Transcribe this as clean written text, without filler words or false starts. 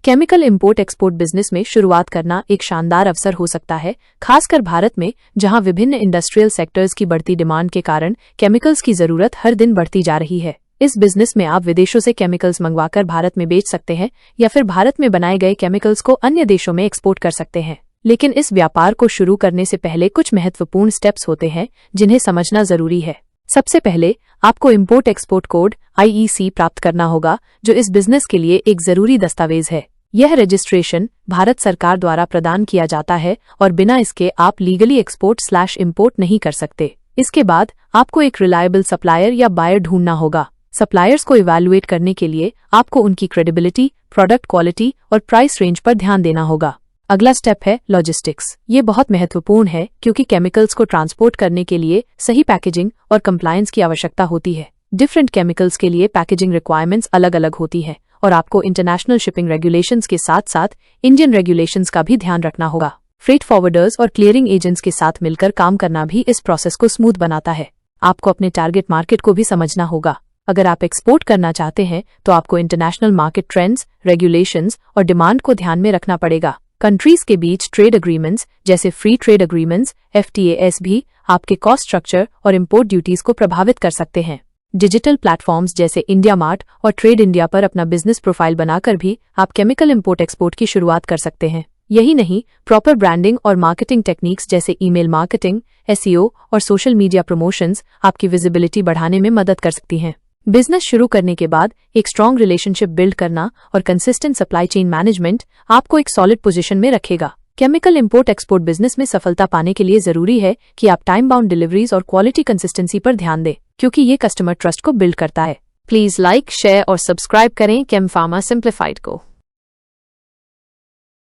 Chemical import export business में शुरुआत करना एक शानदार अवसर हो सकता है, खासकर भारत में जहां विभिन्न इंडस्ट्रियल सेक्टर्स की बढ़ती डिमांड के कारण केमिकल्स की जरूरत हर दिन बढ़ती जा रही है। इस बिजनेस में आप विदेशों से केमिकल्स मंगवाकर भारत में बेच सकते हैं या फिर भारत में बनाए गए केमिकल्स को अन्य देशों में एक्सपोर्ट कर सकते हैं। लेकिन इस व्यापार को शुरू करने से पहले कुछ महत्वपूर्ण स्टेप्स होते हैं जिन्हें समझना जरूरी है। सबसे पहले आपको इंपोर्ट एक्सपोर्ट कोड IEC प्राप्त करना होगा, जो इस बिजनेस के लिए एक जरूरी दस्तावेज है। यह रजिस्ट्रेशन भारत सरकार द्वारा प्रदान किया जाता है और बिना इसके आप लीगली एक्सपोर्ट/इंपोर्ट नहीं कर सकते। इसके बाद आपको एक रिलायबल सप्लायर या बायर ढूंढना होगा। सप्लायर्स को इवैल्यूएट करने के लिए आपको उनकी क्रेडिबिलिटी, प्रोडक्ट क्वालिटी और प्राइस रेंज पर ध्यान देना होगा। अगला स्टेप है लॉजिस्टिक्स। ये बहुत महत्वपूर्ण है क्योंकि केमिकल्स को ट्रांसपोर्ट करने के लिए सही पैकेजिंग और कंप्लायंस की आवश्यकता होती है। डिफरेंट केमिकल्स के लिए पैकेजिंग रिक्वायरमेंट्स अलग अलग होती है और आपको इंटरनेशनल शिपिंग रेगुलेशंस के साथ साथ इंडियन रेगुलेशंस का भी ध्यान रखना होगा। फ्रेट फॉरवर्डर्स और क्लियरिंग एजेंट्स के साथ मिलकर काम करना भी इस प्रोसेस को स्मूथ बनाता है। आपको अपने टारगेट मार्केट को भी समझना होगा। अगर आप एक्सपोर्ट करना चाहते हैं तो आपको इंटरनेशनल मार्केट ट्रेंड्स, रेगुलेशंस और डिमांड को ध्यान में रखना पड़ेगा। कंट्रीज के बीच ट्रेड एग्रीमेंट्स जैसे फ्री ट्रेड एग्रीमेंट्स FTAs भी आपके कॉस्ट स्ट्रक्चर और इंपोर्ट ड्यूटीज को प्रभावित कर सकते हैं। डिजिटल प्लेटफॉर्म्स जैसे इंडिया मार्ट और ट्रेड इंडिया पर अपना बिजनेस प्रोफाइल बनाकर भी आप केमिकल इंपोर्ट एक्सपोर्ट की शुरुआत कर सकते हैं। यही नहीं, प्रॉपर ब्रांडिंग और मार्केटिंग टेक्निक्स जैसे ईमेल मार्केटिंग, SEO और सोशल मीडिया प्रमोशंस आपकी विजिबिलिटी बढ़ाने में मदद कर सकती हैं। बिजनेस शुरू करने के बाद एक स्ट्रॉन्ग रिलेशनशिप बिल्ड करना और कंसिस्टेंट सप्लाई चेन मैनेजमेंट आपको एक सॉलिड पोजीशन में रखेगा। केमिकल इंपोर्ट एक्सपोर्ट बिजनेस में सफलता पाने के लिए जरूरी है कि आप टाइम बाउंड डिलीवरीज और क्वालिटी कंसिस्टेंसी पर ध्यान दें, क्योंकि ये कस्टमर ट्रस्ट को बिल्ड करता है। प्लीज लाइक, शेयर और सब्सक्राइब करें केम फार्मा सिंप्लीफाइड को।